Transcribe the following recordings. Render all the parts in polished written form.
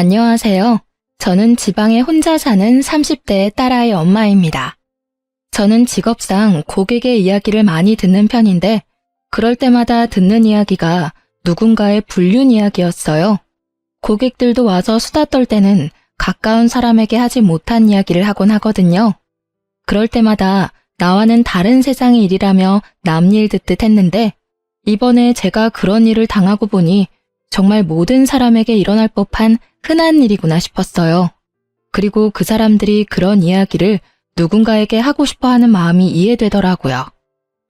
안녕하세요. 저는 지방에 혼자 사는 30대의 딸아이 엄마입니다. 저는 직업상 고객의 이야기를 많이 듣는 편인데, 그럴 때마다 듣는 이야기가 누군가의 불륜 이야기였어요. 고객들도 와서 수다 떨 때는 가까운 사람에게 하지 못한 이야기를 하곤 하거든요. 그럴 때마다 나와는 다른 세상의 일이라며 남일 듣듯 했는데, 이번에 제가 그런 일을 당하고 보니 정말 모든 사람에게 일어날 법한 흔한 일이구나 싶었어요. 그리고 그 사람들이 그런 이야기를 누군가에게 하고 싶어 하는 마음이 이해되더라고요.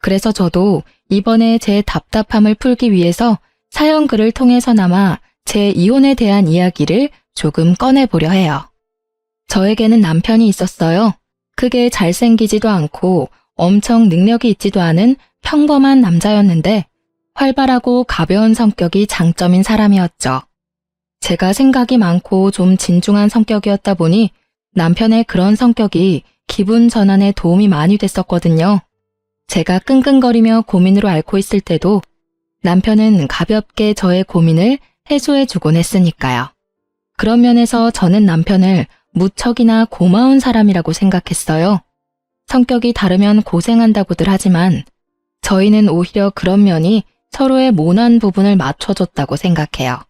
그래서 저도 이번에 제 답답함을 풀기 위해서 사연글을 통해서나마 제 이혼에 대한 이야기를 조금 꺼내보려 해요. 저에게는 남편이 있었어요. 크게 잘생기지도 않고 엄청 능력이 있지도 않은 평범한 남자였는데 활발하고 가벼운 성격이 장점인 사람이었죠. 제가 생각이 많고 좀 진중한 성격이었다 보니 남편의 그런 성격이 기분 전환에 도움이 많이 됐었거든요. 제가 끙끙거리며 고민으로 앓고 있을 때도 남편은 가볍게 저의 고민을 해소해주곤 했으니까요. 그런 면에서 저는 남편을 무척이나 고마운 사람이라고 생각했어요. 성격이 다르면 고생한다고들 하지만 저희는 오히려 그런 면이 서로의 모난 부분을 맞춰줬다고 생각해요.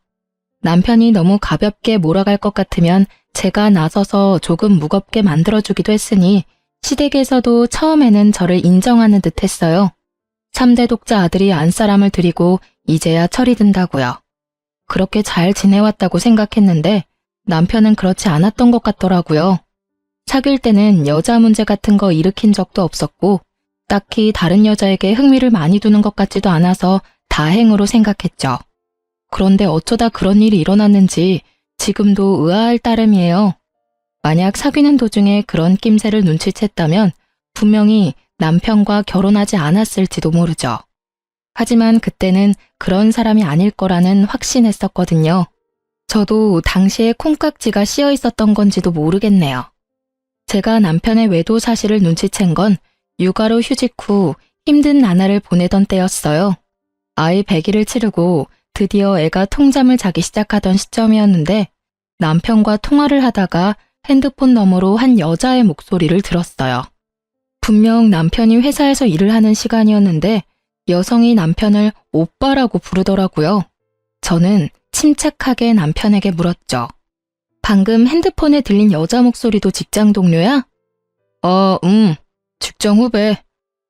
남편이 너무 가볍게 몰아갈 것 같으면 제가 나서서 조금 무겁게 만들어주기도 했으니 시댁에서도 처음에는 저를 인정하는 듯 했어요. 3대 독자 아들이 안사람을 들이고 이제야 철이 든다고요. 그렇게 잘 지내왔다고 생각했는데 남편은 그렇지 않았던 것 같더라고요. 사귈 때는 여자 문제 같은 거 일으킨 적도 없었고 딱히 다른 여자에게 흥미를 많이 두는 것 같지도 않아서 다행으로 생각했죠. 그런데 어쩌다 그런 일이 일어났는지 지금도 의아할 따름이에요. 만약 사귀는 도중에 그런 낌새를 눈치챘다면 분명히 남편과 결혼하지 않았을지도 모르죠. 하지만 그때는 그런 사람이 아닐 거라는 확신했었거든요. 저도 당시에 콩깍지가 씌어 있었던 건지도 모르겠네요. 제가 남편의 외도 사실을 눈치챈 건 육아로 휴직 후 힘든 나날을 보내던 때였어요. 아이 100일을 치르고 드디어 애가 통잠을 자기 시작하던 시점이었는데 남편과 통화를 하다가 핸드폰 너머로 한 여자의 목소리를 들었어요. 분명 남편이 회사에서 일을 하는 시간이었는데 여성이 남편을 오빠라고 부르더라고요. 저는 침착하게 남편에게 물었죠. 방금 핸드폰에 들린 여자 목소리도 직장 동료야? 직장 후배.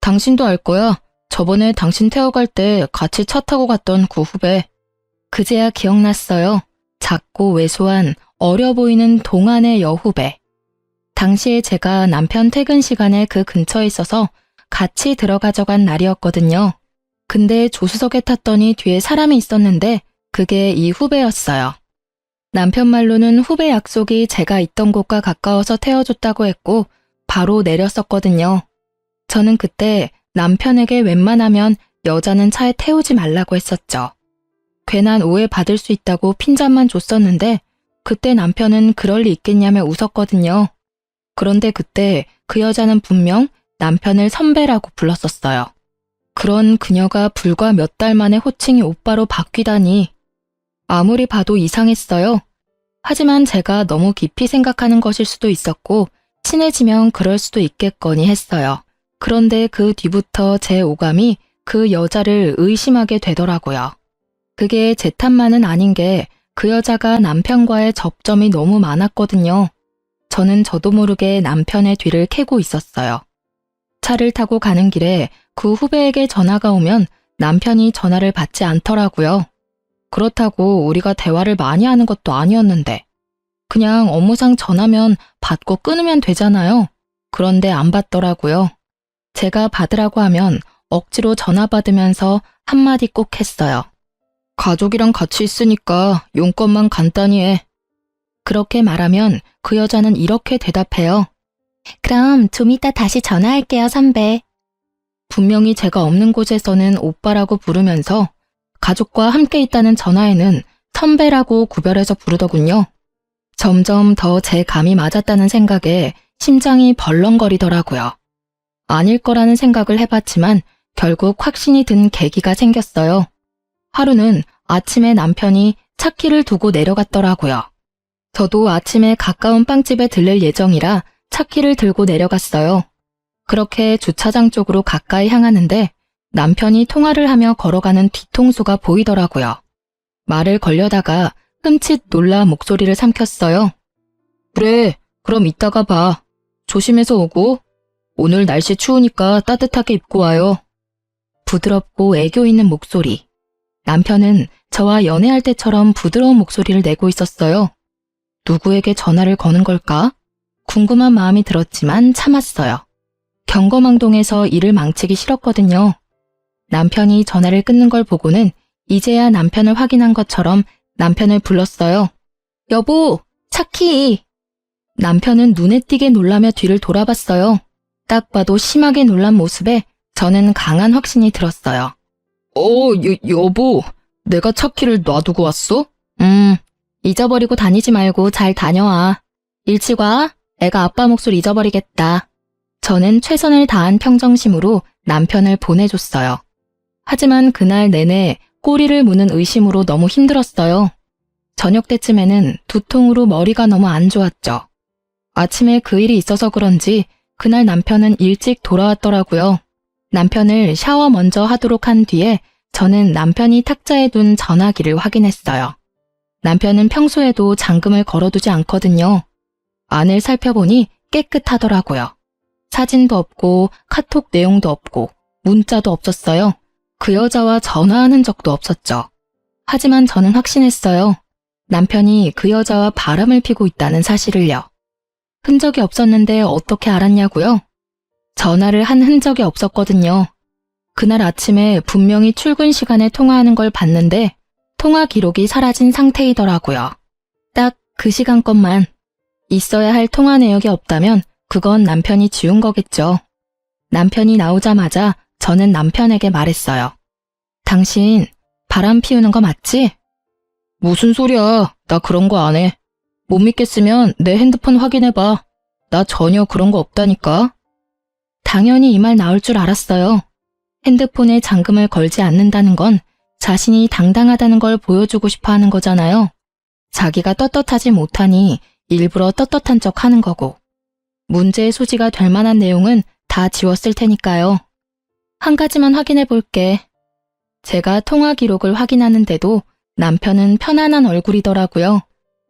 당신도 알 거야. 저번에 당신 태워갈 때 같이 차 타고 갔던 그 후배. 그제야 기억났어요. 작고 왜소한 어려 보이는 동안의 여후배. 당시에 제가 남편 퇴근 시간에 그 근처에 있어서 같이 들어가져간 날이었거든요. 근데 조수석에 탔더니 뒤에 사람이 있었는데 그게 이 후배였어요. 남편 말로는 후배 약속이 제가 있던 곳과 가까워서 태워줬다고 했고 바로 내렸었거든요. 저는 그때 남편에게 웬만하면 여자는 차에 태우지 말라고 했었죠. 괜한 오해 받을 수 있다고 핀잔만 줬었는데 그때 남편은 그럴 리 있겠냐며 웃었거든요. 그런데 그때 그 여자는 분명 남편을 선배라고 불렀었어요. 그런 그녀가 불과 몇 달 만에 호칭이 오빠로 바뀌다니 아무리 봐도 이상했어요. 하지만 제가 너무 깊이 생각하는 것일 수도 있었고 친해지면 그럴 수도 있겠거니 했어요. 그런데 그 뒤부터 제 오감이 그 여자를 의심하게 되더라고요. 그게 제 탓만은 아닌 게 그 여자가 남편과의 접점이 너무 많았거든요. 저는 저도 모르게 남편의 뒤를 캐고 있었어요. 차를 타고 가는 길에 그 후배에게 전화가 오면 남편이 전화를 받지 않더라고요. 그렇다고 우리가 대화를 많이 하는 것도 아니었는데 그냥 업무상 전화면 받고 끊으면 되잖아요. 그런데 안 받더라고요. 제가 받으라고 하면 억지로 전화 받으면서 한마디 꼭 했어요. 가족이랑 같이 있으니까 용건만 간단히 해. 그렇게 말하면 그 여자는 이렇게 대답해요. 그럼 좀 이따 다시 전화할게요, 선배. 분명히 제가 없는 곳에서는 오빠라고 부르면서 가족과 함께 있다는 전화에는 선배라고 구별해서 부르더군요. 점점 더 제 감이 맞았다는 생각에 심장이 벌렁거리더라고요. 아닐 거라는 생각을 해봤지만 결국 확신이 든 계기가 생겼어요. 하루는 아침에 남편이 차키를 두고 내려갔더라고요. 저도 아침에 가까운 빵집에 들릴 예정이라 차키를 들고 내려갔어요. 그렇게 주차장 쪽으로 가까이 향하는데 남편이 통화를 하며 걸어가는 뒤통수가 보이더라고요. 말을 걸려다가 흠칫 놀라 목소리를 삼켰어요. 그래, 그럼 이따가 봐. 조심해서 오고. 오늘 날씨 추우니까 따뜻하게 입고 와요. 부드럽고 애교 있는 목소리. 남편은 저와 연애할 때처럼 부드러운 목소리를 내고 있었어요. 누구에게 전화를 거는 걸까? 궁금한 마음이 들었지만 참았어요. 경거망동해서 일을 망치기 싫었거든요. 남편이 전화를 끊는 걸 보고는 이제야 남편을 확인한 것처럼 남편을 불렀어요. 여보, 차키! 남편은 눈에 띄게 놀라며 뒤를 돌아봤어요. 딱 봐도 심하게 놀란 모습에 저는 강한 확신이 들었어요. 여보, 내가 차키를 놔두고 왔어? 잊어버리고 다니지 말고 잘 다녀와. 일찍 와. 애가 아빠 몫을 잊어버리겠다. 저는 최선을 다한 평정심으로 남편을 보내줬어요. 하지만 그날 내내 꼬리를 무는 의심으로 너무 힘들었어요. 저녁 때쯤에는 두통으로 머리가 너무 안 좋았죠. 아침에 그 일이 있어서 그런지 그날 남편은 일찍 돌아왔더라고요. 남편을 샤워 먼저 하도록 한 뒤에 저는 남편이 탁자에 둔 전화기를 확인했어요. 남편은 평소에도 잠금을 걸어두지 않거든요. 안을 살펴보니 깨끗하더라고요. 사진도 없고 카톡 내용도 없고 문자도 없었어요. 그 여자와 전화하는 적도 없었죠. 하지만 저는 확신했어요. 남편이 그 여자와 바람을 피고 있다는 사실을요. 흔적이 없었는데 어떻게 알았냐고요? 전화를 한 흔적이 없었거든요. 그날 아침에 분명히 출근 시간에 통화하는 걸 봤는데 통화 기록이 사라진 상태이더라고요. 딱 그 시간 것만. 있어야 할 통화 내역이 없다면 그건 남편이 지운 거겠죠. 남편이 나오자마자 저는 남편에게 말했어요. 당신 바람 피우는 거 맞지? 무슨 소리야. 나 그런 거 안 해. 못 믿겠으면 내 핸드폰 확인해봐. 나 전혀 그런 거 없다니까. 당연히 이 말 나올 줄 알았어요. 핸드폰에 잠금을 걸지 않는다는 건 자신이 당당하다는 걸 보여주고 싶어 하는 거잖아요. 자기가 떳떳하지 못하니 일부러 떳떳한 척 하는 거고. 문제의 소지가 될 만한 내용은 다 지웠을 테니까요. 한 가지만 확인해 볼게. 제가 통화 기록을 확인하는데도 남편은 편안한 얼굴이더라고요.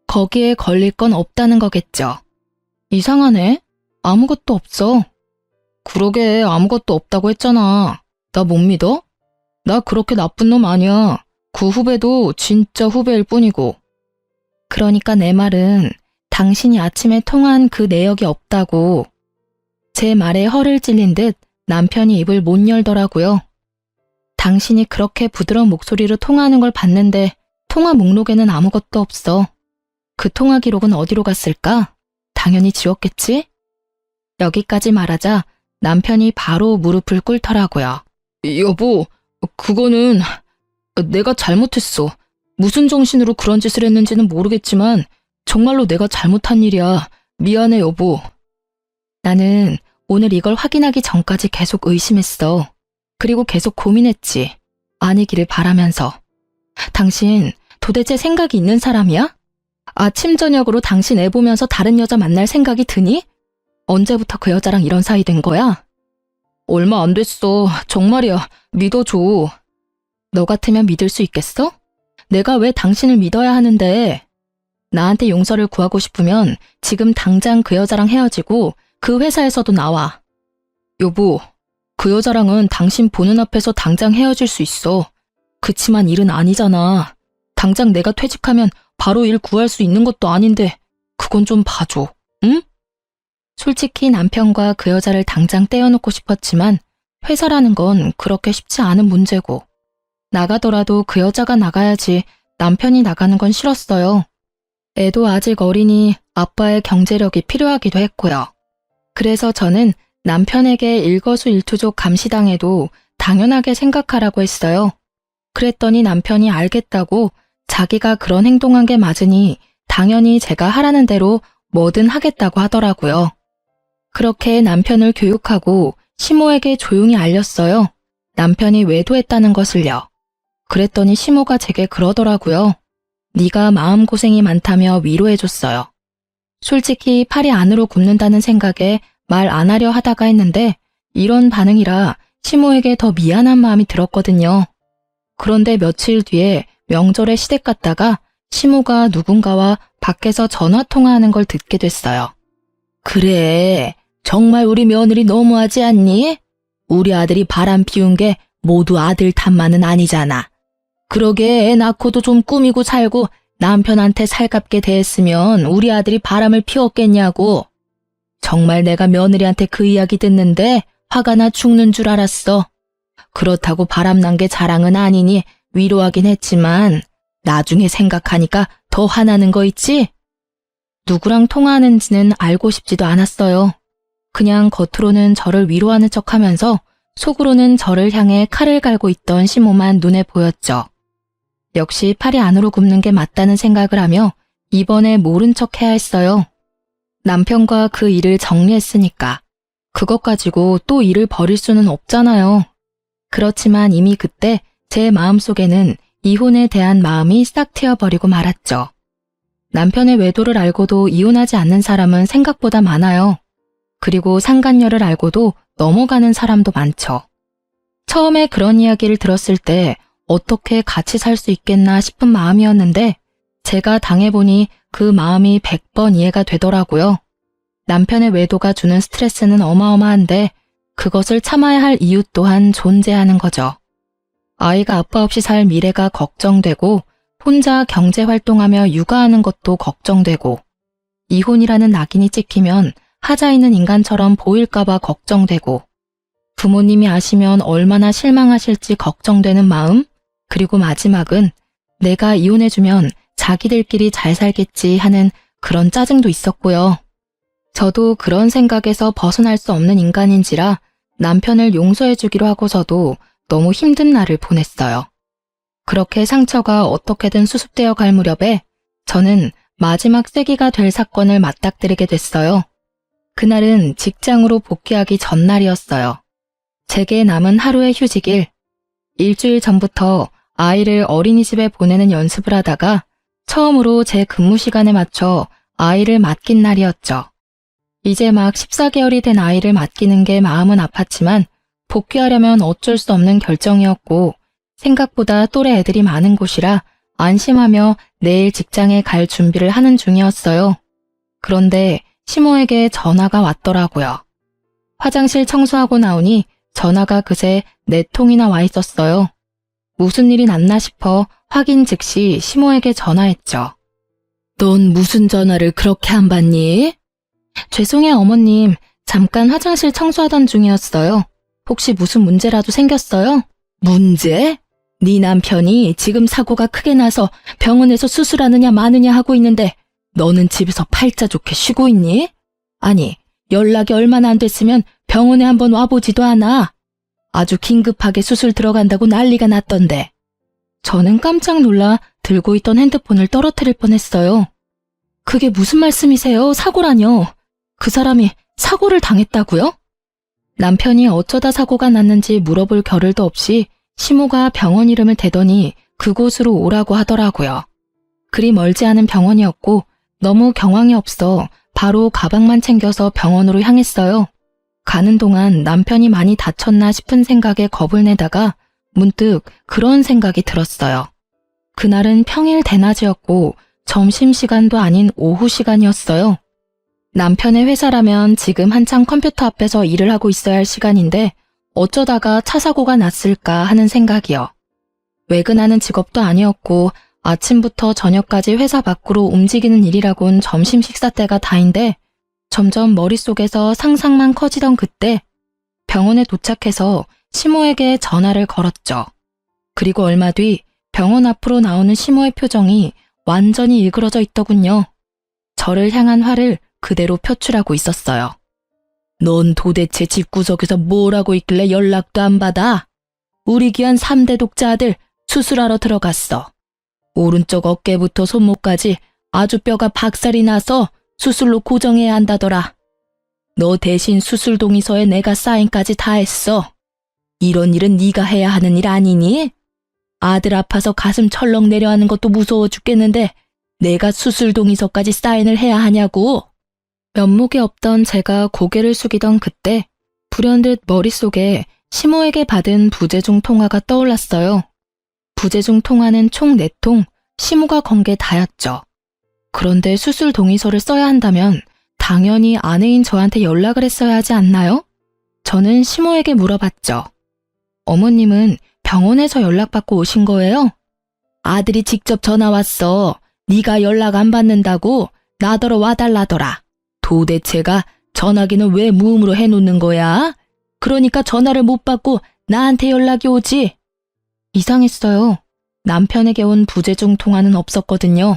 거기에 걸릴 건 없다는 거겠죠. 이상하네. 아무것도 없어. 그러게 아무것도 없다고 했잖아. 나 못 믿어? 나 그렇게 나쁜 놈 아니야. 그 후배도 진짜 후배일 뿐이고. 그러니까 내 말은 당신이 아침에 통화한 그 내역이 없다고. 제 말에 허를 찔린 듯 남편이 입을 못 열더라고요. 당신이 그렇게 부드러운 목소리로 통화하는 걸 봤는데 통화 목록에는 아무것도 없어. 그 통화 기록은 어디로 갔을까? 당연히 지웠겠지? 여기까지 말하자 남편이 바로 무릎을 꿇더라고요. 여보, 그거는 내가 잘못했어. 무슨 정신으로 그런 짓을 했는지는 모르겠지만 정말로 내가 잘못한 일이야. 미안해, 여보. 나는 오늘 이걸 확인하기 전까지 계속 의심했어. 그리고 계속 고민했지. 아니기를 바라면서. 당신 도대체 생각이 있는 사람이야? 아침 저녁으로 당신 애 보면서 다른 여자 만날 생각이 드니? 언제부터 그 여자랑 이런 사이 된 거야? 얼마 안 됐어. 정말이야. 믿어줘. 너 같으면 믿을 수 있겠어? 내가 왜 당신을 믿어야 하는데? 나한테 용서를 구하고 싶으면 지금 당장 그 여자랑 헤어지고 그 회사에서도 나와. 여보, 그 여자랑은 당신 보는 앞에서 당장 헤어질 수 있어. 그치만 일은 아니잖아. 당장 내가 퇴직하면 바로 일 구할 수 있는 것도 아닌데 그건 좀 봐줘. 응? 솔직히 남편과 그 여자를 당장 떼어놓고 싶었지만 회사라는 건 그렇게 쉽지 않은 문제고 나가더라도 그 여자가 나가야지 남편이 나가는 건 싫었어요. 애도 아직 어리니 아빠의 경제력이 필요하기도 했고요. 그래서 저는 남편에게 일거수일투족 감시당해도 당연하게 생각하라고 했어요. 그랬더니 남편이 알겠다고 자기가 그런 행동한 게 맞으니 당연히 제가 하라는 대로 뭐든 하겠다고 하더라고요. 그렇게 남편을 교육하고 시모에게 조용히 알렸어요. 남편이 외도했다는 것을요. 그랬더니 시모가 제게 그러더라고요. 네가 마음고생이 많다며 위로해줬어요. 솔직히 팔이 안으로 굽는다는 생각에 말 안 하려 하다가 했는데 이런 반응이라 시모에게 더 미안한 마음이 들었거든요. 그런데 며칠 뒤에 명절에 시댁 갔다가 시모가 누군가와 밖에서 전화 통화하는 걸 듣게 됐어요. 그래, 정말 우리 며느리 너무하지 않니? 우리 아들이 바람 피운 게 모두 아들 탓만은 아니잖아. 그러게 애 낳고도 좀 꾸미고 살고 남편한테 살갑게 대했으면 우리 아들이 바람을 피웠겠냐고. 정말 내가 며느리한테 그 이야기 듣는데 화가 나 죽는 줄 알았어. 그렇다고 바람난 게 자랑은 아니니 위로하긴 했지만 나중에 생각하니까 더 화나는 거 있지? 누구랑 통화하는지는 알고 싶지도 않았어요. 그냥 겉으로는 저를 위로하는 척하면서 속으로는 저를 향해 칼을 갈고 있던 시모만 눈에 보였죠. 역시 팔이 안으로 굽는 게 맞다는 생각을 하며 이번에 모른 척 해야 했어요. 남편과 그 일을 정리했으니까 그것 가지고 또 일을 벌일 수는 없잖아요. 그렇지만 이미 그때 제 마음속에는 이혼에 대한 마음이 싹 트여버리고 말았죠. 남편의 외도를 알고도 이혼하지 않는 사람은 생각보다 많아요. 그리고 상간녀를 알고도 넘어가는 사람도 많죠. 처음에 그런 이야기를 들었을 때 어떻게 같이 살 수 있겠나 싶은 마음이었는데 제가 당해보니 그 마음이 100번 이해가 되더라고요. 남편의 외도가 주는 스트레스는 어마어마한데 그것을 참아야 할 이유 또한 존재하는 거죠. 아이가 아빠 없이 살 미래가 걱정되고 혼자 경제활동하며 육아하는 것도 걱정되고 이혼이라는 낙인이 찍히면 하자 있는 인간처럼 보일까봐 걱정되고 부모님이 아시면 얼마나 실망하실지 걱정되는 마음, 그리고 마지막은 내가 이혼해주면 자기들끼리 잘 살겠지 하는 그런 짜증도 있었고요. 저도 그런 생각에서 벗어날 수 없는 인간인지라 남편을 용서해주기로 하고서도 너무 힘든 날을 보냈어요. 그렇게 상처가 어떻게든 수습되어 갈 무렵에 저는 마지막 쐐기가 될 사건을 맞닥뜨리게 됐어요. 그날은 직장으로 복귀하기 전날이었어요. 제게 남은 하루의 휴직일. 일주일 전부터 아이를 어린이집에 보내는 연습을 하다가 처음으로 제 근무 시간에 맞춰 아이를 맡긴 날이었죠. 이제 막 14개월이 된 아이를 맡기는 게 마음은 아팠지만 복귀하려면 어쩔 수 없는 결정이었고 생각보다 또래 애들이 많은 곳이라 안심하며 내일 직장에 갈 준비를 하는 중이었어요. 그런데 시모에게 전화가 왔더라고요. 화장실 청소하고 나오니 전화가 그새 4통이나 와 있었어요. 무슨 일이 났나 싶어 확인 즉시 시모에게 전화했죠. 넌 무슨 전화를 그렇게 안 받니? 죄송해요 어머님, 잠깐 화장실 청소하던 중이었어요. 혹시 무슨 문제라도 생겼어요? 문제? 네 남편이 지금 사고가 크게 나서 병원에서 수술하느냐 마느냐 하고 있는데 너는 집에서 팔자 좋게 쉬고 있니? 아니, 연락이 얼마나 안 됐으면 병원에 한번 와보지도 않아. 아주 긴급하게 수술 들어간다고 난리가 났던데. 저는 깜짝 놀라 들고 있던 핸드폰을 떨어뜨릴 뻔했어요. 그게 무슨 말씀이세요? 사고라뇨. 그 사람이 사고를 당했다고요? 남편이 어쩌다 사고가 났는지 물어볼 겨를도 없이 시모가 병원 이름을 대더니 그곳으로 오라고 하더라고요. 그리 멀지 않은 병원이었고 너무 경황이 없어 바로 가방만 챙겨서 병원으로 향했어요. 가는 동안 남편이 많이 다쳤나 싶은 생각에 겁을 내다가 문득 그런 생각이 들었어요. 그날은 평일 대낮이었고 점심시간도 아닌 오후 시간이었어요. 남편의 회사라면 지금 한창 컴퓨터 앞에서 일을 하고 있어야 할 시간인데 어쩌다가 차 사고가 났을까 하는 생각이요. 외근하는 직업도 아니었고 아침부터 저녁까지 회사 밖으로 움직이는 일이라곤 점심 식사 때가 다인데 점점 머릿속에서 상상만 커지던 그때 병원에 도착해서 시모에게 전화를 걸었죠. 그리고 얼마 뒤 병원 앞으로 나오는 시모의 표정이 완전히 일그러져 있더군요. 저를 향한 화를 그대로 표출하고 있었어요. 넌 도대체 집구석에서 뭘 하고 있길래 연락도 안 받아? 우리 귀한 3대 독자 아들 수술하러 들어갔어. 오른쪽 어깨부터 손목까지 아주 뼈가 박살이 나서 수술로 고정해야 한다더라. 너 대신 수술 동의서에 내가 사인까지 다 했어. 이런 일은 네가 해야 하는 일 아니니? 아들 아파서 가슴 철렁 내려앉는 것도 무서워 죽겠는데 내가 수술 동의서까지 사인을 해야 하냐고. 면목이 없던 제가 고개를 숙이던 그때 불현듯 머릿속에 시모에게 받은 부재중 통화가 떠올랐어요. 부재중 통화는 총 4통, 시모가 건 게 다였죠. 그런데 수술 동의서를 써야 한다면 당연히 아내인 저한테 연락을 했어야 하지 않나요? 저는 시모에게 물어봤죠. 어머님은 병원에서 연락받고 오신 거예요? 아들이 직접 전화 왔어. 네가 연락 안 받는다고 나더러 와달라더라. 도대체가 전화기는 왜 무음으로 해놓는 거야? 그러니까 전화를 못 받고 나한테 연락이 오지. 이상했어요. 남편에게 온 부재중 통화는 없었거든요.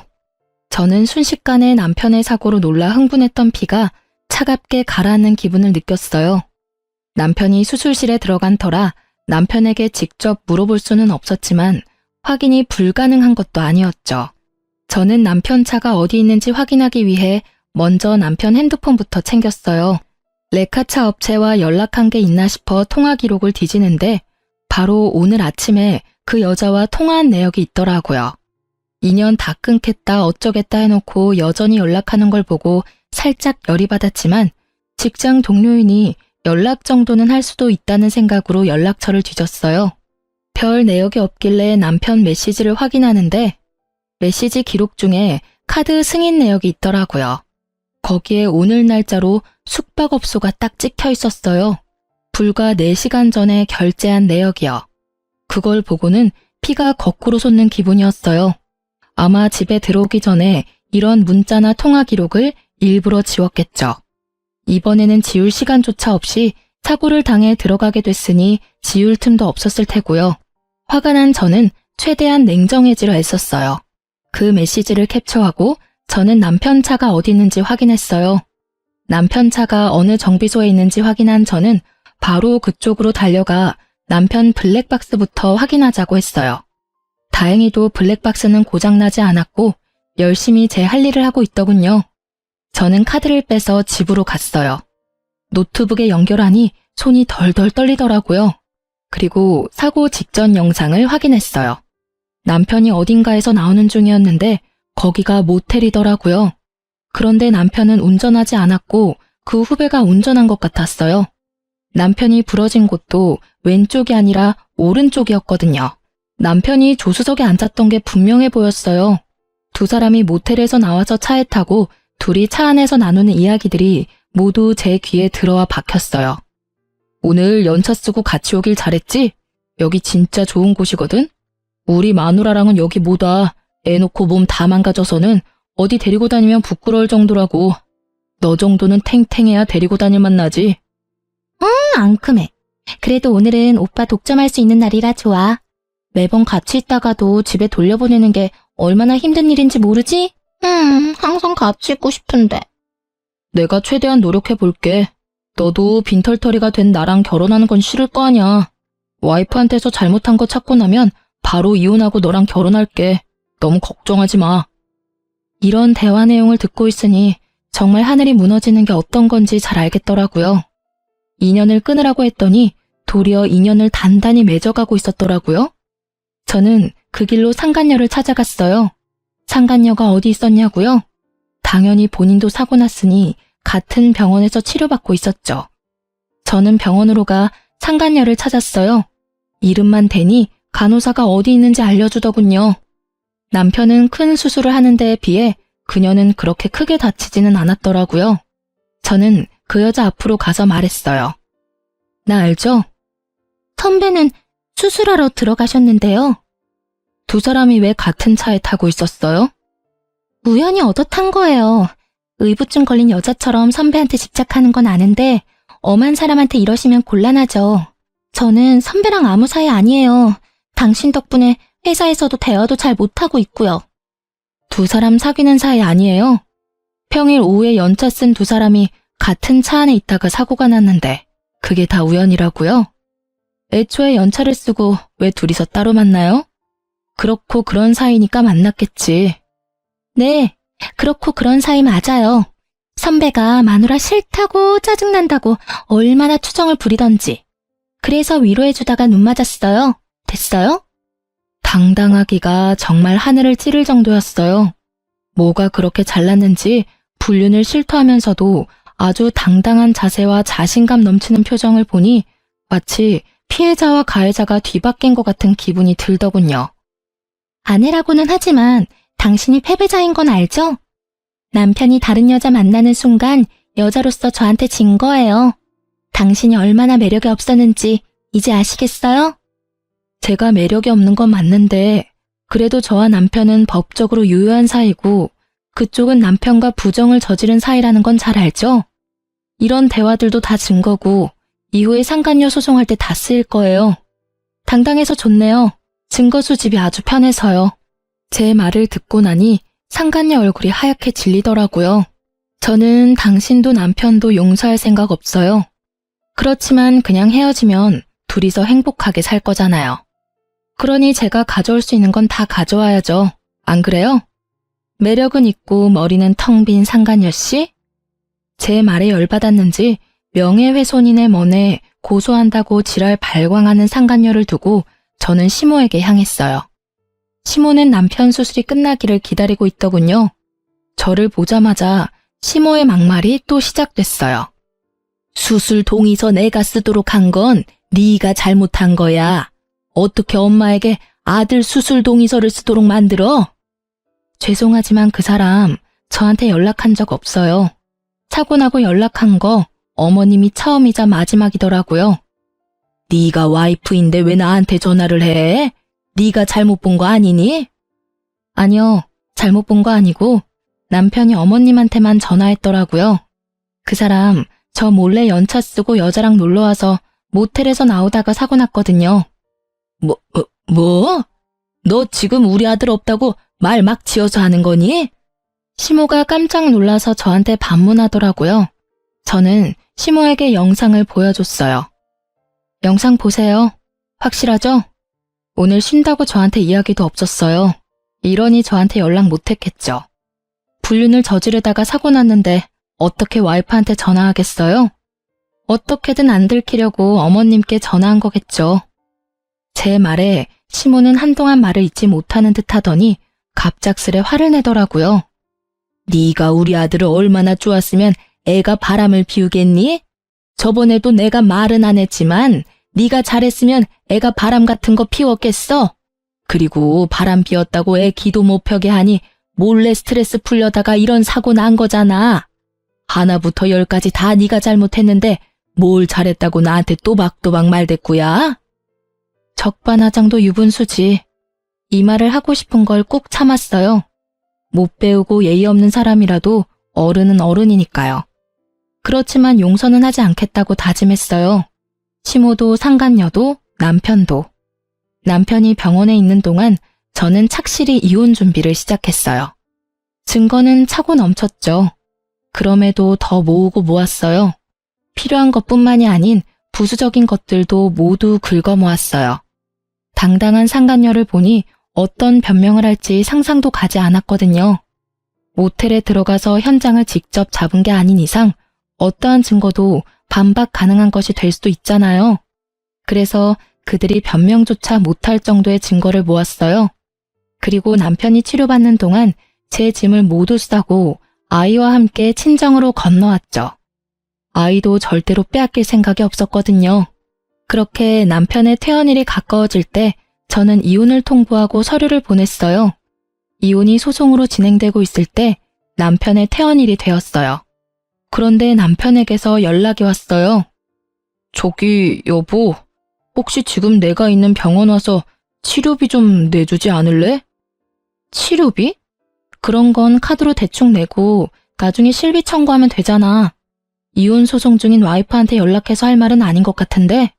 저는 순식간에 남편의 사고로 놀라 흥분했던 피가 차갑게 가라앉는 기분을 느꼈어요. 남편이 수술실에 들어간 터라 남편에게 직접 물어볼 수는 없었지만 확인이 불가능한 것도 아니었죠. 저는 남편 차가 어디 있는지 확인하기 위해 먼저 남편 핸드폰부터 챙겼어요. 레카차 업체와 연락한 게 있나 싶어 통화 기록을 뒤지는데 바로 오늘 아침에 그 여자와 통화한 내역이 있더라고요. 인연 다 끊겠다 어쩌겠다 해놓고 여전히 연락하는 걸 보고 살짝 열이 받았지만 직장 동료이니 연락 정도는 할 수도 있다는 생각으로 연락처를 뒤졌어요. 별 내역이 없길래 남편 메시지를 확인하는데 메시지 기록 중에 카드 승인 내역이 있더라고요. 거기에 오늘 날짜로 숙박업소가 딱 찍혀 있었어요. 불과 4시간 전에 결제한 내역이요. 그걸 보고는 피가 거꾸로 솟는 기분이었어요. 아마 집에 들어오기 전에 이런 문자나 통화 기록을 일부러 지웠겠죠. 이번에는 지울 시간조차 없이 사고를 당해 들어가게 됐으니 지울 틈도 없었을 테고요. 화가 난 저는 최대한 냉정해지려 애썼어요. 그 메시지를 캡처하고 저는 남편 차가 어디 있는지 확인했어요. 남편 차가 어느 정비소에 있는지 확인한 저는 바로 그쪽으로 달려가 남편 블랙박스부터 확인하자고 했어요. 다행히도 블랙박스는 고장나지 않았고 열심히 제 할 일을 하고 있더군요. 저는 카드를 빼서 집으로 갔어요. 노트북에 연결하니 손이 덜덜 떨리더라고요. 그리고 사고 직전 영상을 확인했어요. 남편이 어딘가에서 나오는 중이었는데 거기가 모텔이더라고요. 그런데 남편은 운전하지 않았고 그 후배가 운전한 것 같았어요. 남편이 부러진 곳도 왼쪽이 아니라 오른쪽이었거든요. 남편이 조수석에 앉았던 게 분명해 보였어요. 두 사람이 모텔에서 나와서 차에 타고 둘이 차 안에서 나누는 이야기들이 모두 제 귀에 들어와 박혔어요. 오늘 연차 쓰고 같이 오길 잘했지? 여기 진짜 좋은 곳이거든? 우리 마누라랑은 여기 못 와. 애 놓고 몸 다 망가져서는 어디 데리고 다니면 부끄러울 정도라고. 너 정도는 탱탱해야 데리고 다닐 만나지. 앙큼해. 그래도 오늘은 오빠 독점할 수 있는 날이라 좋아. 매번 같이 있다가도 집에 돌려보내는 게 얼마나 힘든 일인지 모르지? 항상 같이 있고 싶은데. 내가 최대한 노력해볼게. 너도 빈털터리가 된 나랑 결혼하는 건 싫을 거 아냐. 와이프한테서 잘못한 거 찾고 나면 바로 이혼하고 너랑 결혼할게. 너무 걱정하지 마. 이런 대화 내용을 듣고 있으니 정말 하늘이 무너지는 게 어떤 건지 잘 알겠더라고요. 인연을 끊으라고 했더니 도리어 인연을 단단히 맺어가고 있었더라고요. 저는 그 길로 상간녀를 찾아갔어요. 상간녀가 어디 있었냐고요? 당연히 본인도 사고 났으니 같은 병원에서 치료받고 있었죠. 저는 병원으로 가 상간녀를 찾았어요. 이름만 대니 간호사가 어디 있는지 알려주더군요. 남편은 큰 수술을 하는 데에 비해 그녀는 그렇게 크게 다치지는 않았더라고요. 저는 그 여자 앞으로 가서 말했어요. 나 알죠? 선배는 수술하러 들어가셨는데요. 두 사람이 왜 같은 차에 타고 있었어요? 우연히 얻어 탄 거예요. 의부증 걸린 여자처럼 선배한테 집착하는 건 아는데 엄한 사람한테 이러시면 곤란하죠. 저는 선배랑 아무 사이 아니에요. 당신 덕분에 회사에서도 대화도 잘 못하고 있고요. 두 사람 사귀는 사이 아니에요? 평일 오후에 연차 쓴 두 사람이 같은 차 안에 있다가 사고가 났는데 그게 다 우연이라고요? 애초에 연차를 쓰고 왜 둘이서 따로 만나요? 그렇고 그런 사이니까 만났겠지. 네, 그렇고 그런 사이 맞아요. 선배가 마누라 싫다고 짜증난다고 얼마나 투정을 부리던지. 그래서 위로해주다가 눈 맞았어요. 됐어요? 당당하기가 정말 하늘을 찌를 정도였어요. 뭐가 그렇게 잘났는지 불륜을 실토하면서도 아주 당당한 자세와 자신감 넘치는 표정을 보니 마치 피해자와 가해자가 뒤바뀐 것 같은 기분이 들더군요. 아내라고는 하지만 당신이 패배자인 건 알죠? 남편이 다른 여자 만나는 순간 여자로서 저한테 진 거예요. 당신이 얼마나 매력이 없었는지 이제 아시겠어요? 제가 매력이 없는 건 맞는데 그래도 저와 남편은 법적으로 유효한 사이고 그쪽은 남편과 부정을 저지른 사이라는 건 잘 알죠? 이런 대화들도 다 증거고 이후에 상간녀 소송할 때 다 쓰일 거예요. 당당해서 좋네요. 증거 수집이 아주 편해서요. 제 말을 듣고 나니 상간녀 얼굴이 하얗게 질리더라고요. 저는 당신도 남편도 용서할 생각 없어요. 그렇지만 그냥 헤어지면 둘이서 행복하게 살 거잖아요. 그러니 제가 가져올 수 있는 건 다 가져와야죠. 안 그래요? 매력은 있고 머리는 텅 빈 상간녀 씨? 제 말에 열받았는지 명예훼손인의 먼에 고소한다고 지랄 발광하는 상간녀를 두고 저는 시모에게 향했어요. 시모는 남편 수술이 끝나기를 기다리고 있더군요. 저를 보자마자 시모의 막말이 또 시작됐어요. 수술 동의서 내가 쓰도록 한 건 네가 잘못한 거야. 어떻게 엄마에게 아들 수술 동의서를 쓰도록 만들어? 죄송하지만 그 사람 저한테 연락한 적 없어요. 사고 나고 연락한 거 어머님이 처음이자 마지막이더라고요. 네가 와이프인데 왜 나한테 전화를 해? 네가 잘못 본 거 아니니? 아니요, 잘못 본 거 아니고 남편이 어머님한테만 전화했더라고요. 그 사람 저 몰래 연차 쓰고 여자랑 놀러와서 모텔에서 나오다가 사고 났거든요. 뭐? 너 지금 우리 아들 없다고 말 막 지어서 하는 거니? 시모가 깜짝 놀라서 저한테 반문하더라고요. 저는 시모에게 영상을 보여줬어요. 영상 보세요. 확실하죠? 오늘 쉰다고 저한테 이야기도 없었어요. 이러니 저한테 연락 못했겠죠. 불륜을 저지르다가 사고 났는데 어떻게 와이프한테 전화하겠어요? 어떻게든 안 들키려고 어머님께 전화한 거겠죠. 제 말에 시모는 한동안 말을 잇지 못하는 듯 하더니 갑작스레 화를 내더라고요. 네가 우리 아들을 얼마나 좋았으면 애가 바람을 피우겠니? 저번에도 내가 말은 안 했지만 네가 잘했으면 애가 바람 같은 거 피웠겠어? 그리고 바람 피웠다고 애 기도 못 펴게 하니 몰래 스트레스 풀려다가 이런 사고 난 거잖아. 하나부터 열까지 다 네가 잘못했는데 뭘 잘했다고 나한테 또박또박 말댔구야? 적반하장도 유분수지. 이 말을 하고 싶은 걸 꾹 참았어요. 못 배우고 예의 없는 사람이라도 어른은 어른이니까요. 그렇지만 용서는 하지 않겠다고 다짐했어요. 시모도 상간녀도 남편도. 남편이 병원에 있는 동안 저는 착실히 이혼 준비를 시작했어요. 증거는 차고 넘쳤죠. 그럼에도 더 모으고 모았어요. 필요한 것뿐만이 아닌 부수적인 것들도 모두 긁어 모았어요. 당당한 상간녀를 보니 어떤 변명을 할지 상상도 가지 않았거든요. 모텔에 들어가서 현장을 직접 잡은 게 아닌 이상 어떠한 증거도 반박 가능한 것이 될 수도 있잖아요. 그래서 그들이 변명조차 못할 정도의 증거를 모았어요. 그리고 남편이 치료받는 동안 제 짐을 모두 싸고 아이와 함께 친정으로 건너왔죠. 아이도 절대로 빼앗길 생각이 없었거든요. 그렇게 남편의 퇴원일이 가까워질 때 저는 이혼을 통보하고 서류를 보냈어요. 이혼이 소송으로 진행되고 있을 때 남편의 퇴원일이 되었어요. 그런데 남편에게서 연락이 왔어요. 저기 여보, 혹시 지금 내가 있는 병원 와서 치료비 좀 내주지 않을래? 치료비? 그런 건 카드로 대충 내고 나중에 실비 청구하면 되잖아. 이혼 소송 중인 와이프한테 연락해서 할 말은 아닌 것 같은데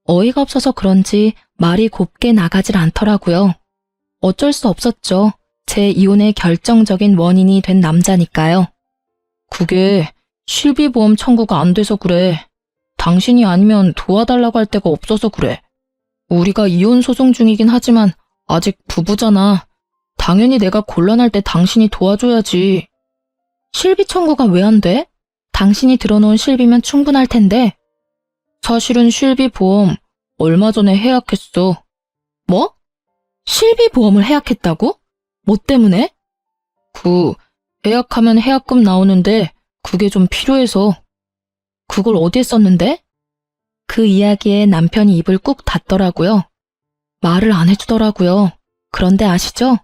어이가 없어서 그런지 말이 곱게 나가질 않더라고요. 어쩔 수 없었죠. 제 이혼의 결정적인 원인이 된 남자니까요. 그게 실비보험 청구가 안 돼서 그래. 당신이 아니면 도와달라고 할 데가 없어서 그래. 우리가 이혼 소송 중이긴 하지만 아직 부부잖아. 당연히 내가 곤란할 때 당신이 도와줘야지. 실비 청구가 왜 안 돼? 당신이 들어놓은 실비면 충분할 텐데. 사실은 실비보험 얼마 전에 해약했어. 뭐? 실비보험을 해약했다고? 뭐 때문에? 해약하면 해약금 나오는데 그게 좀 필요해서. 그걸 어디에 썼는데? 그 이야기에 남편이 입을 꾹 닫더라고요. 말을 안 해주더라고요. 그런데 아시죠?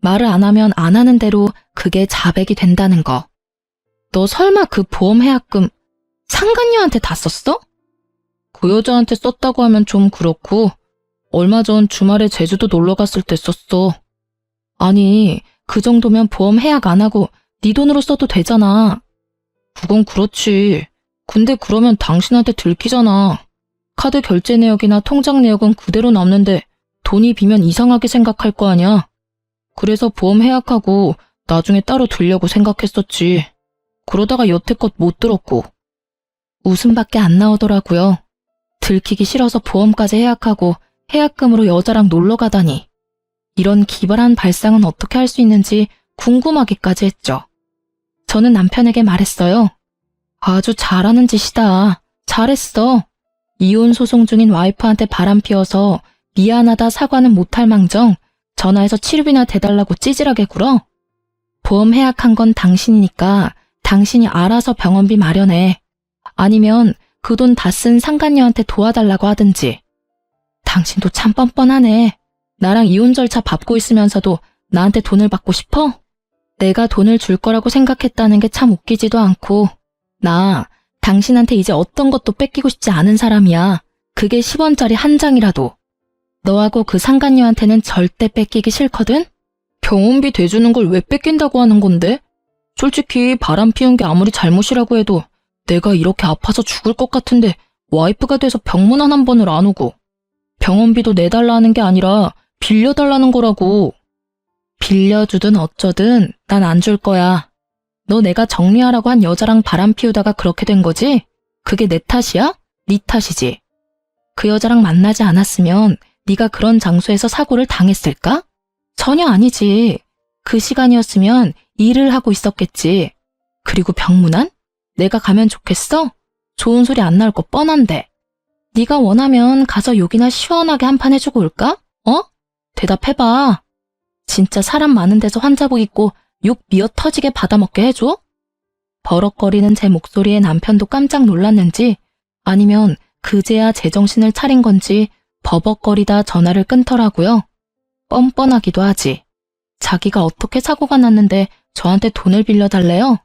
말을 안 하면 안 하는 대로 그게 자백이 된다는 거. 너 설마 그 보험 해약금 상간녀한테 다 썼어? 그 여자한테 썼다고 하면 좀 그렇고 얼마 전 주말에 제주도 놀러 갔을 때 썼어. 아니, 그 정도면 보험 해약 안 하고 네 돈으로 써도 되잖아. 그건 그렇지. 근데 그러면 당신한테 들키잖아. 카드 결제 내역이나 통장 내역은 그대로 남는데 돈이 비면 이상하게 생각할 거 아니야. 그래서 보험 해약하고 나중에 따로 들려고 생각했었지. 그러다가 여태껏 못 들었고. 웃음밖에 안 나오더라고요. 들키기 싫어서 보험까지 해약하고 해약금으로 여자랑 놀러 가다니. 이런 기발한 발상은 어떻게 할 수 있는지 궁금하기까지 했죠. 저는 남편에게 말했어요. 아주 잘하는 짓이다. 잘했어. 이혼 소송 중인 와이프한테 바람 피워서 미안하다 사과는 못할 망정 전화해서 치료비나 대달라고 찌질하게 굴어? 보험 해약한 건 당신이니까 당신이 알아서 병원비 마련해. 아니면 그 돈 다 쓴 상간녀한테 도와달라고 하든지. 당신도 참 뻔뻔하네. 나랑 이혼 절차 밟고 있으면서도 나한테 돈을 받고 싶어? 내가 돈을 줄 거라고 생각했다는 게 참 웃기지도 않고. 나 당신한테 이제 어떤 것도 뺏기고 싶지 않은 사람이야. 그게 10원짜리 한 장이라도. 너하고 그 상간녀한테는 절대 뺏기기 싫거든? 병원비 대주는 걸 왜 뺏긴다고 하는 건데? 솔직히 바람 피운 게 아무리 잘못이라고 해도 내가 이렇게 아파서 죽을 것 같은데 와이프가 돼서 병문안 한 번을 안 오고. 병원비도 내달라는 게 아니라 빌려달라는 거라고. 빌려주든 어쩌든 난 안 줄 거야. 너 내가 정리하라고 한 여자랑 바람 피우다가 그렇게 된 거지? 그게 내 탓이야? 네 탓이지. 그 여자랑 만나지 않았으면 네가 그런 장소에서 사고를 당했을까? 전혀 아니지. 그 시간이었으면 일을 하고 있었겠지. 그리고 병문안? 내가 가면 좋겠어? 좋은 소리 안 나올 거 뻔한데. 네가 원하면 가서 욕이나 시원하게 한 판 해주고 올까? 어? 대답해봐. 진짜 사람 많은 데서 환자복 입고 욕 미어 터지게 받아먹게 해줘? 버럭거리는 제 목소리에 남편도 깜짝 놀랐는지 아니면 그제야 제정신을 차린 건지 버벅거리다 전화를 끊더라고요. 뻔뻔하기도 하지. 자기가 어떻게 사고가 났는데 저한테 돈을 빌려달래요?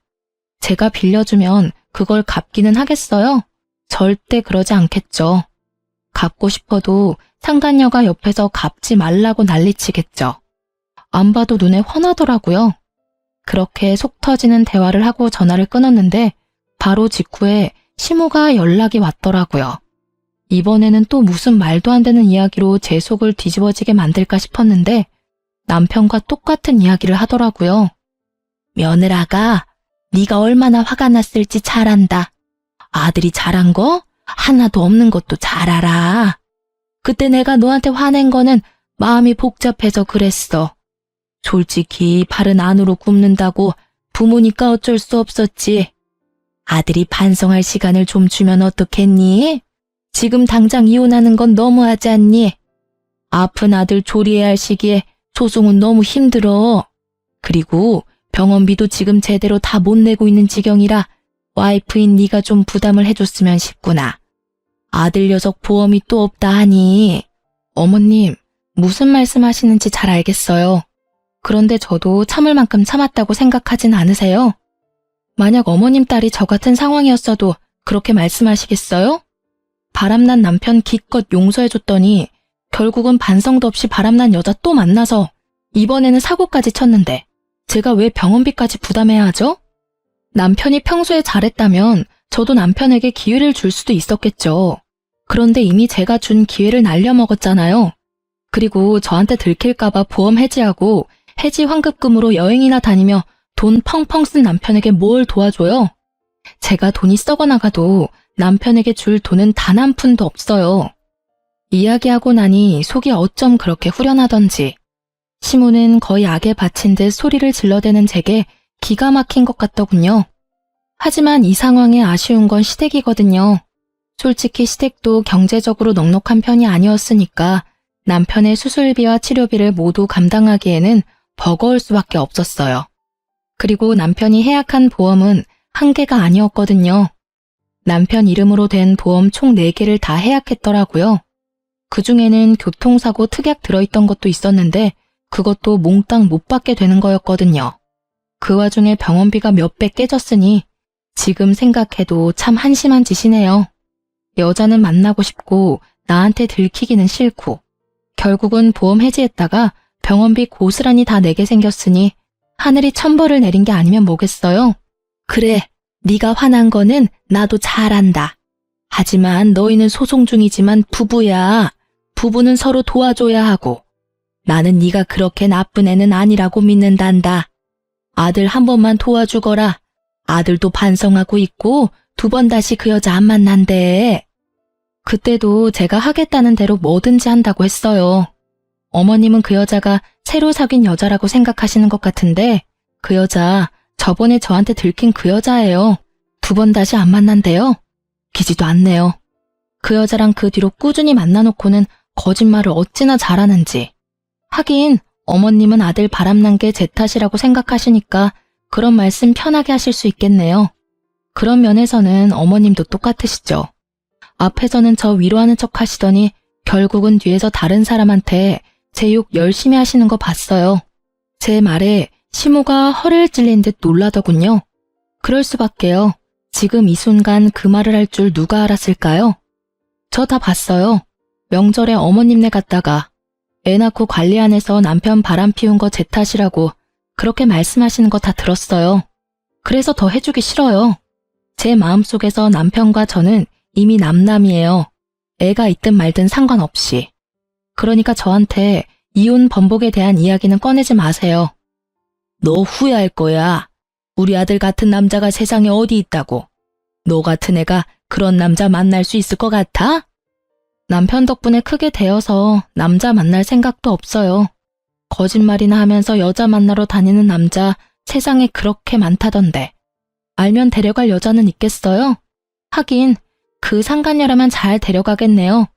제가 빌려주면 그걸 갚기는 하겠어요? 절대 그러지 않겠죠. 갚고 싶어도 상간녀가 옆에서 갚지 말라고 난리치겠죠. 안 봐도 눈에 훤하더라고요. 그렇게 속 터지는 대화를 하고 전화를 끊었는데 바로 직후에 시모가 연락이 왔더라고요. 이번에는 또 무슨 말도 안 되는 이야기로 제 속을 뒤집어지게 만들까 싶었는데 남편과 똑같은 이야기를 하더라고요. 며느라가 네가 얼마나 화가 났을지 잘 안다. 아들이 잘한 거 하나도 없는 것도 잘 알아. 그때 내가 너한테 화낸 거는 마음이 복잡해서 그랬어. 솔직히 발은 안으로 굽는다고 부모니까 어쩔 수 없었지. 아들이 반성할 시간을 좀 주면 어떻겠니? 지금 당장 이혼하는 건 너무하지 않니? 아픈 아들 조리해야 할 시기에 소송은 너무 힘들어. 그리고 병원비도 지금 제대로 다 못 내고 있는 지경이라 와이프인 네가 좀 부담을 해줬으면 싶구나. 아들 녀석 보험이 또 없다 하니. 어머님, 무슨 말씀하시는지 잘 알겠어요. 그런데 저도 참을 만큼 참았다고 생각하진 않으세요? 만약 어머님 딸이 저 같은 상황이었어도 그렇게 말씀하시겠어요? 바람난 남편 기껏 용서해줬더니 결국은 반성도 없이 바람난 여자 또 만나서 이번에는 사고까지 쳤는데 제가 왜 병원비까지 부담해야 하죠? 남편이 평소에 잘했다면 저도 남편에게 기회를 줄 수도 있었겠죠. 그런데 이미 제가 준 기회를 날려먹었잖아요. 그리고 저한테 들킬까봐 보험 해지하고 해지 환급금으로 여행이나 다니며 돈 펑펑 쓴 남편에게 뭘 도와줘요? 제가 돈이 썩어나가도 남편에게 줄 돈은 단 한 푼도 없어요. 이야기하고 나니 속이 어쩜 그렇게 후련하던지. 시모는 거의 악에 바친 듯 소리를 질러대는 제게 기가 막힌 것 같더군요. 하지만 이 상황에 아쉬운 건 시댁이거든요. 솔직히 시댁도 경제적으로 넉넉한 편이 아니었으니까 남편의 수술비와 치료비를 모두 감당하기에는 버거울 수밖에 없었어요. 그리고 남편이 해약한 보험은 한 개가 아니었거든요. 남편 이름으로 된 보험 총 4개를 다 해약했더라고요. 그중에는 교통사고 특약 들어있던 것도 있었는데 그것도 몽땅 못 받게 되는 거였거든요. 그 와중에 병원비가 몇 배 깨졌으니 지금 생각해도 참 한심한 짓이네요. 여자는 만나고 싶고 나한테 들키기는 싫고 결국은 보험 해지했다가 병원비 고스란히 다 내게 생겼으니 하늘이 천벌을 내린 게 아니면 뭐겠어요? 그래, 네가 화난 거는 나도 잘 안다. 하지만 너희는 소송 중이지만 부부야. 부부는 서로 도와줘야 하고 나는 네가 그렇게 나쁜 애는 아니라고 믿는단다. 아들 한 번만 도와주거라. 아들도 반성하고 있고 2번 다시 그 여자 안 만난대. 그때도 제가 하겠다는 대로 뭐든지 한다고 했어요. 어머님은 그 여자가 새로 사귄 여자라고 생각하시는 것 같은데 그 여자 저번에 저한테 들킨 그 여자예요. 2번 다시 안 만난대요. 기지도 않네요. 그 여자랑 그 뒤로 꾸준히 만나놓고는 거짓말을 어찌나 잘하는지. 하긴 어머님은 아들 바람난 게 제 탓이라고 생각하시니까 그런 말씀 편하게 하실 수 있겠네요. 그런 면에서는 어머님도 똑같으시죠. 앞에서는 저 위로하는 척 하시더니 결국은 뒤에서 다른 사람한테 제 욕 열심히 하시는 거 봤어요. 제 말에 시모가 허를 찔린 듯 놀라더군요. 그럴 수밖에요. 지금 이 순간 그 말을 할 줄 누가 알았을까요? 저 다 봤어요. 명절에 어머님네 갔다가 애 낳고 관리 안 해서 남편 바람 피운 거 제 탓이라고 그렇게 말씀하시는 거 다 들었어요. 그래서 더 해주기 싫어요. 제 마음속에서 남편과 저는 이미 남남이에요. 애가 있든 말든 상관없이. 그러니까 저한테 이혼 번복에 대한 이야기는 꺼내지 마세요. 너 후회할 거야. 우리 아들 같은 남자가 세상에 어디 있다고. 너 같은 애가 그런 남자 만날 수 있을 것 같아? 남편 덕분에 크게 되어서 남자 만날 생각도 없어요. 거짓말이나 하면서 여자 만나러 다니는 남자 세상에 그렇게 많다던데. 알면 데려갈 여자는 있겠어요? 하긴 그 상간녀라면 잘 데려가겠네요.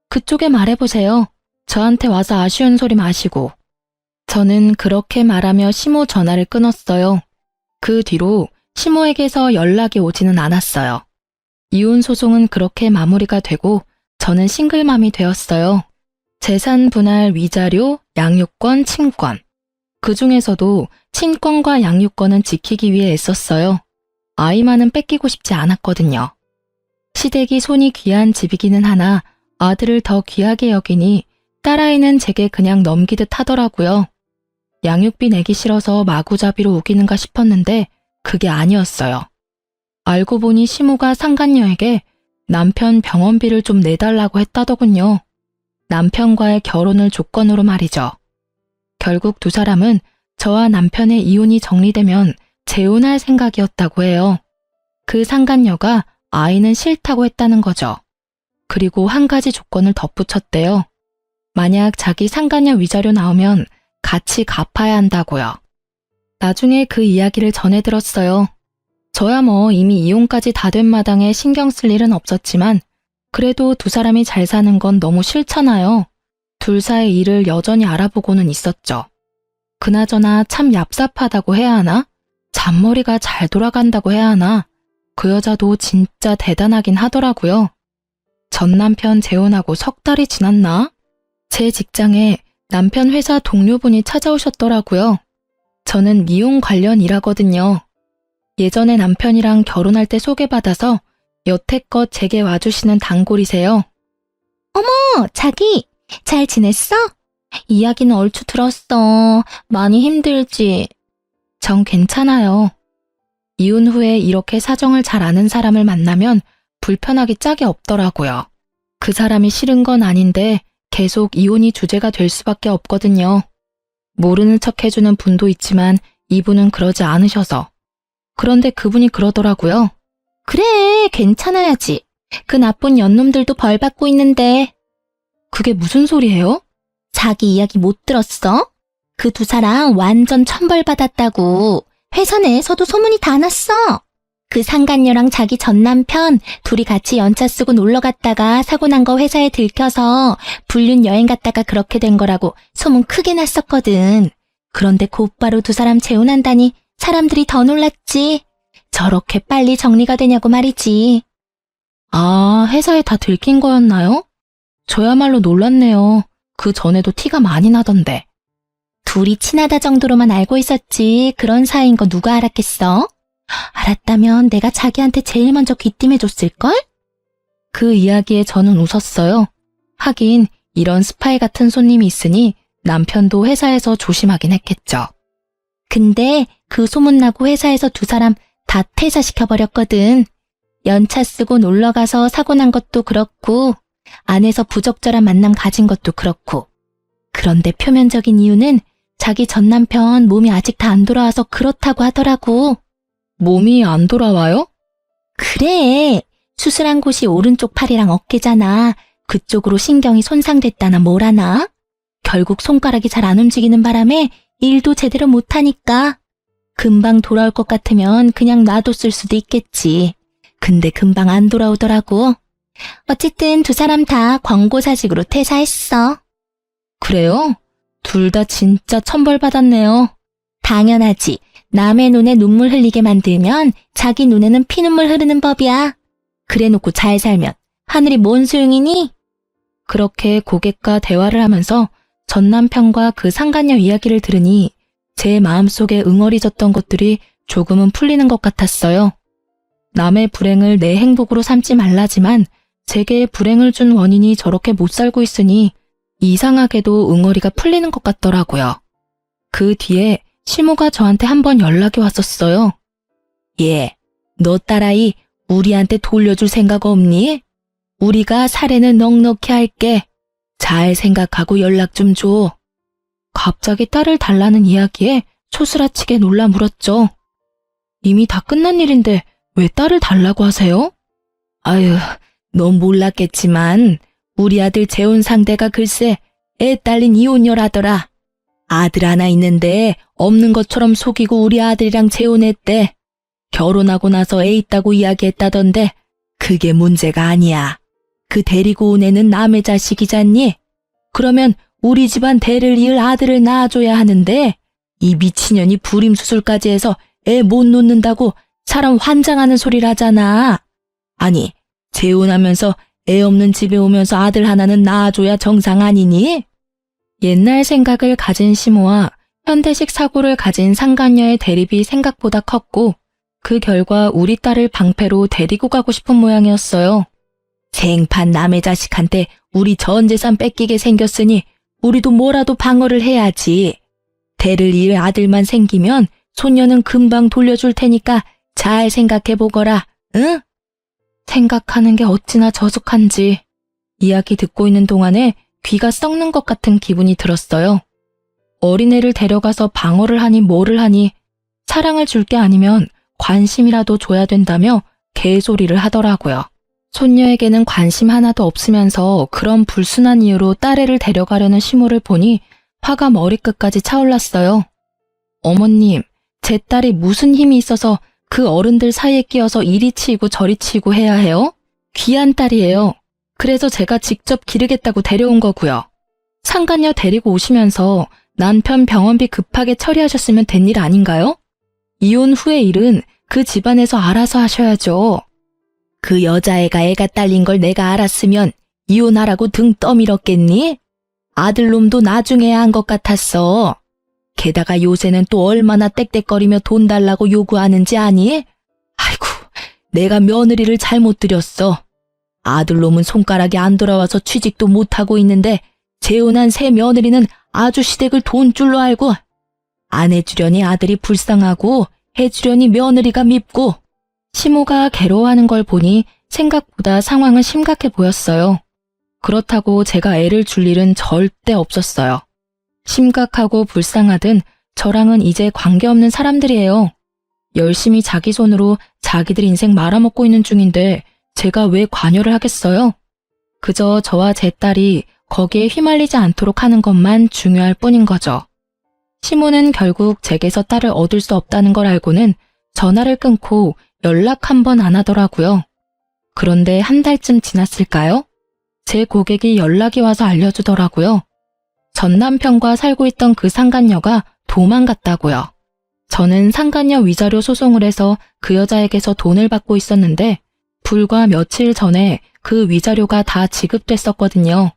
그쪽에 말해보세요. 저한테 와서 아쉬운 소리 마시고. 저는 그렇게 말하며 시모 전화를 끊었어요. 그 뒤로 시모에게서 연락이 오지는 않았어요. 이혼 소송은 그렇게 마무리가 되고 저는 싱글맘이 되었어요. 재산 분할 위자료, 양육권, 친권. 그 중에서도 친권과 양육권은 지키기 위해 애썼어요. 아이만은 뺏기고 싶지 않았거든요. 시댁이 손이 귀한 집이기는 하나 아들을 더 귀하게 여기니 딸아이는 제게 그냥 넘기듯 하더라고요. 양육비 내기 싫어서 마구잡이로 우기는가 싶었는데 그게 아니었어요. 알고 보니 시모가 상간녀에게 남편 병원비를 좀 내달라고 했다더군요. 남편과의 결혼을 조건으로 말이죠. 결국 두 사람은 저와 남편의 이혼이 정리되면 재혼할 생각이었다고 해요. 그 상간녀가 아이는 싫다고 했다는 거죠. 그리고 한 가지 조건을 덧붙였대요. 만약 자기 상간녀 위자료 나오면 같이 갚아야 한다고요. 나중에 그 이야기를 전해 들었어요. 저야 뭐 이미 이혼까지 다 된 마당에 신경 쓸 일은 없었지만 그래도 두 사람이 잘 사는 건 너무 싫잖아요. 둘 사이 일을 여전히 알아보고는 있었죠. 그나저나 참 얍삽하다고 해야 하나? 잔머리가 잘 돌아간다고 해야 하나? 그 여자도 진짜 대단하긴 하더라고요. 전 남편 재혼하고 3달이 지났나? 제 직장에 남편 회사 동료분이 찾아오셨더라고요. 저는 미용 관련 일하거든요. 예전에 남편이랑 결혼할 때 소개받아서 여태껏 제게 와주시는 단골이세요. 자기, 잘 지냈어? 이야기는 얼추 들었어. 많이 힘들지? 전 괜찮아요. 이혼 후에 이렇게 사정을 잘 아는 사람을 만나면 불편하기 짝이 없더라고요. 그 사람이 싫은 건 아닌데 계속 이혼이 주제가 될 수밖에 없거든요. 모르는 척 해주는 분도 있지만 이분은 그러지 않으셔서. 그런데 그분이 그러더라고요. 그래, 괜찮아야지. 그 나쁜 연놈들도 벌 받고 있는데. 그게 무슨 소리예요? 자기 이야기 못 들었어? 그 두 사람 완전 천벌 받았다고. 회사 내에서도 소문이 다 났어. 그 상간녀랑 자기 전 남편 둘이 같이 연차 쓰고 놀러 갔다가 사고 난 거 회사에 들켜서 불륜 여행 갔다가 그렇게 된 거라고 소문 크게 났었거든. 그런데 곧바로 두 사람 재혼한다니 사람들이 더 놀랐지. 저렇게 빨리 정리가 되냐고 말이지. 아, 회사에 다 들킨 거였나요? 저야말로 놀랐네요. 그 전에도 티가 많이 나던데. 둘이 친하다 정도로만 알고 있었지 그런 사이인 거 누가 알았겠어? 알았다면 내가 자기한테 제일 먼저 귀띔해줬을걸? 그 이야기에 저는 웃었어요. 하긴 이런 스파이 같은 손님이 있으니 남편도 회사에서 조심하긴 했겠죠. 근데 그 소문나고 회사에서 두 사람 다 퇴사시켜버렸거든. 연차 쓰고 놀러가서 사고 난 것도 그렇고 안에서 부적절한 만남 가진 것도 그렇고. 그런데 표면적인 이유는 자기 전 남편 몸이 아직 다 안 돌아와서 그렇다고 하더라고. 몸이 안 돌아와요? 그래. 수술한 곳이 오른쪽 팔이랑 어깨잖아. 그쪽으로 신경이 손상됐다나 뭐라나. 결국 손가락이 잘 안 움직이는 바람에 일도 제대로 못하니까. 금방 돌아올 것 같으면 그냥 놔뒀을 수도 있겠지. 근데 금방 안 돌아오더라고. 어쨌든 두 사람 다 권고사직으로 퇴사했어. 그래요? 둘 다 진짜 천벌 받았네요. 당연하지. 남의 눈에 눈물 흘리게 만들면 자기 눈에는 피눈물 흐르는 법이야. 그래놓고 잘 살면 하늘이 뭔 소용이니? 그렇게 고객과 대화를 하면서 전 남편과 그 상간녀 이야기를 들으니 제 마음속에 응어리졌던 것들이 조금은 풀리는 것 같았어요. 남의 불행을 내 행복으로 삼지 말라지만 제게 불행을 준 원인이 저렇게 못 살고 있으니 이상하게도 응어리가 풀리는 것 같더라고요. 그 뒤에 시모가 저한테 한번 연락이 왔었어요. 예, 너 딸아이 우리한테 돌려줄 생각 없니? 우리가 사례는 넉넉히 할게. 잘 생각하고 연락 좀 줘. 갑자기 딸을 달라는 이야기에 초스라치게 놀라 물었죠. 이미 다 끝난 일인데 왜 딸을 달라고 하세요? 아유, 넌 몰랐겠지만 우리 아들 재혼 상대가 글쎄 애 딸린 이혼녀라더라. 아들 하나 있는데 없는 것처럼 속이고 우리 아들이랑 재혼했대. 결혼하고 나서 애 있다고 이야기했다던데 그게 문제가 아니야. 그 데리고 온 애는 남의 자식이잖니? 그러면 우리 집안 대를 이을 아들을 낳아줘야 하는데 이 미친년이 불임수술까지 해서 애 못 놓는다고 사람 환장하는 소리를 하잖아. 아니, 재혼하면서 애 없는 집에 오면서 아들 하나는 낳아줘야 정상 아니니? 옛날 생각을 가진 시모와 현대식 사고를 가진 상간녀의 대립이 생각보다 컸고 그 결과 우리 딸을 방패로 데리고 가고 싶은 모양이었어요. 생판 남의 자식한테 우리 전 재산 뺏기게 생겼으니 우리도 뭐라도 방어를 해야지. 대를 이을 아들만 생기면 손녀는 금방 돌려줄 테니까 잘 생각해보거라, 응? 생각하는 게 어찌나 저속한지 이야기 듣고 있는 동안에 귀가 썩는 것 같은 기분이 들었어요. 어린애를 데려가서 방어를 하니 뭐를 하니 사랑을 줄 게 아니면 관심이라도 줘야 된다며 개소리를 하더라고요. 손녀에게는 관심 하나도 없으면서 그런 불순한 이유로 딸애를 데려가려는 시모를 보니 화가 머리끝까지 차올랐어요. 어머님, 제 딸이 무슨 힘이 있어서 그 어른들 사이에 끼어서 이리 치이고 저리 치이고 해야 해요? 귀한 딸이에요. 그래서 제가 직접 기르겠다고 데려온 거고요. 상간녀 데리고 오시면서 남편 병원비 급하게 처리하셨으면 된 일 아닌가요? 이혼 후의 일은 그 집안에서 알아서 하셔야죠. 그 여자애가 애가 딸린 걸 내가 알았으면 이혼하라고 등 떠밀었겠니? 아들놈도 나중에야 한 것 같았어. 게다가 요새는 또 얼마나 떽떽거리며 돈 달라고 요구하는지 아니? 아이고, 내가 며느리를 잘못 들였어. 아들놈은 손가락이 안 돌아와서 취직도 못하고 있는데 재혼한 새 며느리는 아주 시댁을 돈줄로 알고 안 해주려니 아들이 불쌍하고 해주려니 며느리가 밉고. 시모가 괴로워하는 걸 보니 생각보다 상황은 심각해 보였어요. 그렇다고 제가 애를 줄 일은 절대 없었어요. 심각하고 불쌍하든 저랑은 이제 관계없는 사람들이에요. 열심히 자기 손으로 자기들 인생 말아먹고 있는 중인데 제가 왜 관여를 하겠어요? 그저 저와 제 딸이 거기에 휘말리지 않도록 하는 것만 중요할 뿐인 거죠. 시모는 결국 제게서 딸을 얻을 수 없다는 걸 알고는 전화를 끊고 연락 한 번 안 하더라고요. 그런데 한 달쯤 지났을까요? 제 고객이 연락이 와서 알려주더라고요. 전 남편과 살고 있던 그 상간녀가 도망갔다고요. 저는 상간녀 위자료 소송을 해서 그 여자에게서 돈을 받고 있었는데 불과 며칠 전에 그 위자료가 다 지급됐었거든요.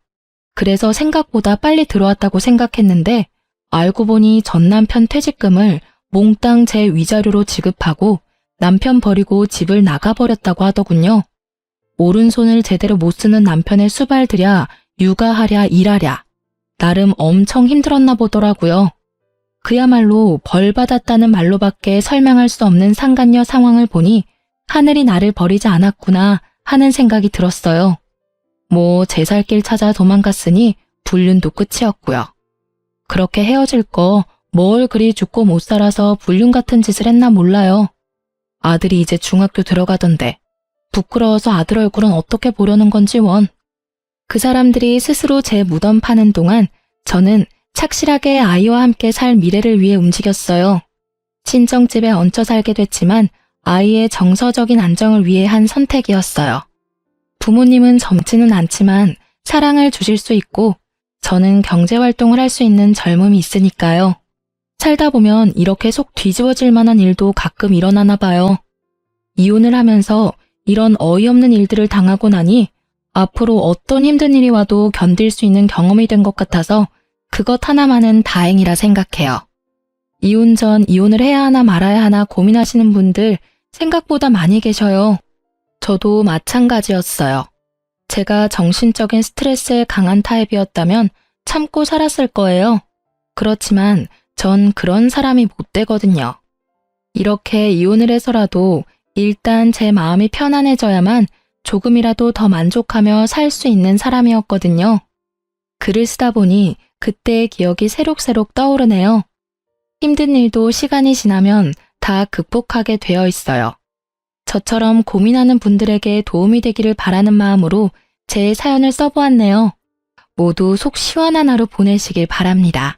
그래서 생각보다 빨리 들어왔다고 생각했는데 알고 보니 전 남편 퇴직금을 몽땅 제 위자료로 지급하고 남편 버리고 집을 나가버렸다고 하더군요. 오른손을 제대로 못 쓰는 남편의 수발들야 육아하랴 일하랴 나름 엄청 힘들었나 보더라고요. 그야말로 벌 받았다는 말로밖에 설명할 수 없는 상간녀 상황을 보니 하늘이 나를 버리지 않았구나 하는 생각이 들었어요. 뭐 제 살 길 찾아 도망갔으니 불륜도 끝이었고요. 그렇게 헤어질 거 뭘 그리 죽고 못 살아서 불륜 같은 짓을 했나 몰라요. 아들이 이제 중학교 들어가던데 부끄러워서 아들 얼굴은 어떻게 보려는 건지 원. 그 사람들이 스스로 제 무덤 파는 동안 저는 착실하게 아이와 함께 살 미래를 위해 움직였어요. 친정집에 얹혀 살게 됐지만 아이의 정서적인 안정을 위해 한 선택이었어요. 부모님은 젊지는 않지만 사랑을 주실 수 있고 저는 경제활동을 할 수 있는 젊음이 있으니까요. 살다 보면 이렇게 속 뒤집어질 만한 일도 가끔 일어나나 봐요. 이혼을 하면서 이런 어이없는 일들을 당하고 나니 앞으로 어떤 힘든 일이 와도 견딜 수 있는 경험이 된 것 같아서 그것 하나만은 다행이라 생각해요. 이혼 전 이혼을 해야 하나 말아야 하나 고민하시는 분들 생각보다 많이 계셔요. 저도 마찬가지였어요. 제가 정신적인 스트레스에 강한 타입이었다면 참고 살았을 거예요. 그렇지만 전 그런 사람이 못 되거든요. 이렇게 이혼을 해서라도 일단 제 마음이 편안해져야만 조금이라도 더 만족하며 살 수 있는 사람이었거든요. 글을 쓰다 보니 그때의 기억이 새록새록 떠오르네요. 힘든 일도 시간이 지나면 다 극복하게 되어 있어요. 저처럼 고민하는 분들에게 도움이 되기를 바라는 마음으로 제 사연을 써보았네요. 모두 속 시원한 하루 보내시길 바랍니다.